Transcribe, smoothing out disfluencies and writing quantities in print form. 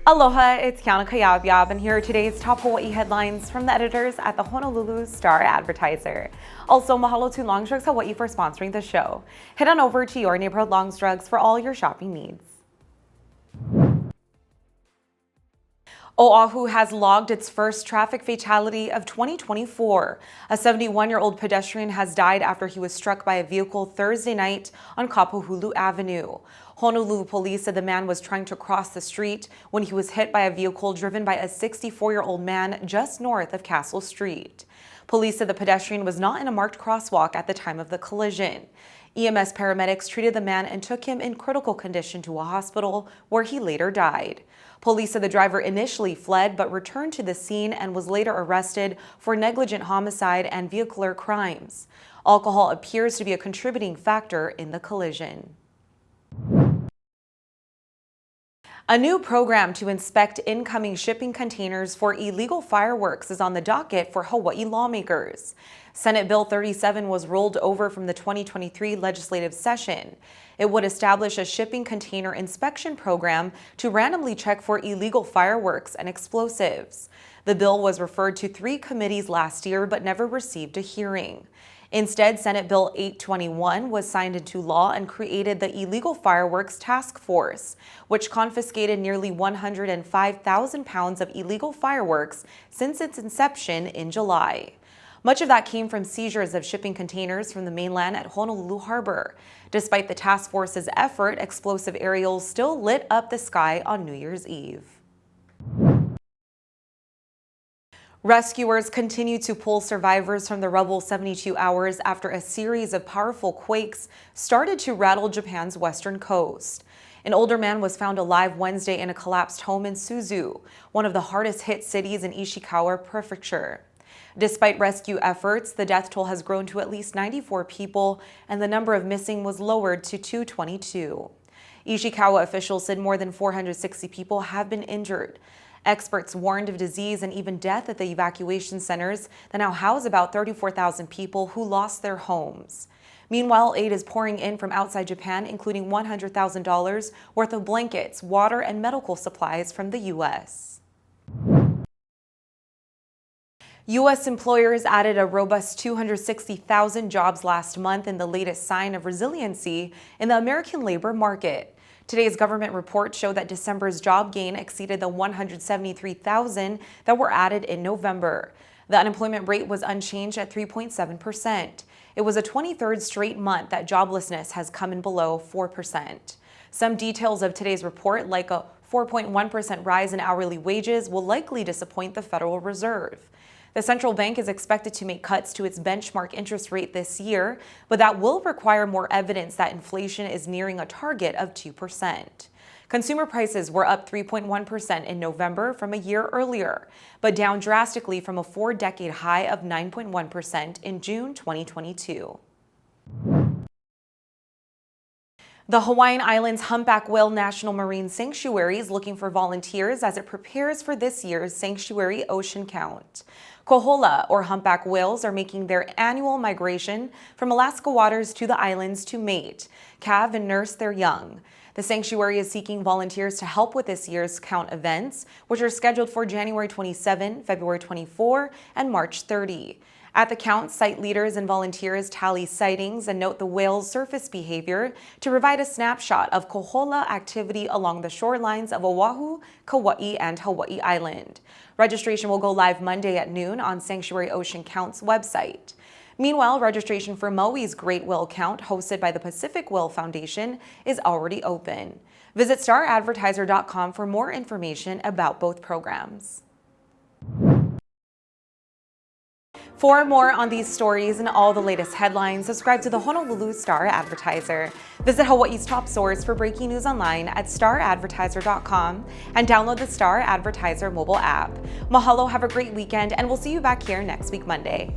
Aloha, it's Kiana Cayabyab, and here are today's top Hawaii headlines from the editors at the Honolulu Star-Advertiser. Also, mahalo to Longs Drugs Hawaii for sponsoring the show. Head on over to your neighborhood Longs Drugs for all your shopping needs. Oahu has logged its first traffic fatality of 2024. A 71-year-old pedestrian has died after he was struck by a vehicle Thursday night on Kapahulu Avenue. Honolulu police said the man was trying to cross the street when he was hit by a vehicle driven by a 64-year-old man just north of Castle Street. Police said the pedestrian was not in a marked crosswalk at the time of the collision. EMS paramedics treated the man and took him in critical condition to a hospital where he later died. Police said the driver initially fled but returned to the scene and was later arrested for negligent homicide and vehicular crimes. Alcohol appears to be a contributing factor in the collision. A new program to inspect incoming shipping containers for illegal fireworks is on the docket for Hawaii lawmakers. Senate Bill 37 was rolled over from the 2023 legislative session. It would establish a shipping container inspection program to randomly check for illegal fireworks and explosives. The bill was referred to 3 committees last year but never received a hearing. Instead, Senate Bill 821 was signed into law and created the Illegal Fireworks Task Force, which confiscated nearly 105,000 pounds of illegal fireworks since its inception in July. Much of that came from seizures of shipping containers from the mainland at Honolulu Harbor. Despite the task force's effort, explosive aerials still lit up the sky on New Year's Eve. Rescuers continue to pull survivors from the rubble 72 hours after a series of powerful quakes started to rattle Japan's western coast. An older man was found alive Wednesday in a collapsed home in Suzu, one of the hardest hit cities in Ishikawa Prefecture. Despite rescue efforts, the death toll has grown to at least 94 people, and the number of missing was lowered to 222. Ishikawa officials said more than 460 people have been injured. Experts warned of disease and even death at the evacuation centers that now house about 34,000 people who lost their homes. Meanwhile, aid is pouring in from outside Japan, including $100,000 worth of blankets, water, and medical supplies from the U.S. U.S. employers added a robust 260,000 jobs last month in the latest sign of resiliency in the American labor market. Today's government report showed that December's job gain exceeded the 173,000 that were added in November. The unemployment rate was unchanged at 3.7%. It was a 23rd straight month that joblessness has come in below 4%. Some details of today's report, like a 4.1% rise in hourly wages, will likely disappoint the Federal Reserve. The central bank is expected to make cuts to its benchmark interest rate this year, but that will require more evidence that inflation is nearing a target of 2%. Consumer prices were up 3.1% in November from a year earlier, but down drastically from a 4-decade high of 9.1% in June 2022. The Hawaiian Islands Humpback Whale National Marine Sanctuary is looking for volunteers as it prepares for this year's Sanctuary Ocean Count. Kohola, or humpback whales, are making their annual migration from Alaska waters to the islands to mate, calve, and nurse their young. The sanctuary is seeking volunteers to help with this year's count events, which are scheduled for January 27, February 24, and March 30. At the count, site leaders and volunteers tally sightings and note the whale's surface behavior to provide a snapshot of kohola activity along the shorelines of Oahu, Kauai, and Hawaii Island. Registration will go live Monday at noon on Sanctuary Ocean Count's website. Meanwhile, registration for Maui's Great Whale Count, hosted by the Pacific Whale Foundation, is already open. Visit staradvertiser.com for more information about both programs. For more on these stories and all the latest headlines, subscribe to the Honolulu Star-Advertiser. Visit Hawaii's top source for breaking news online at staradvertiser.com and download the Star-Advertiser mobile app. Mahalo, have a great weekend, and we'll see you back here next week Monday.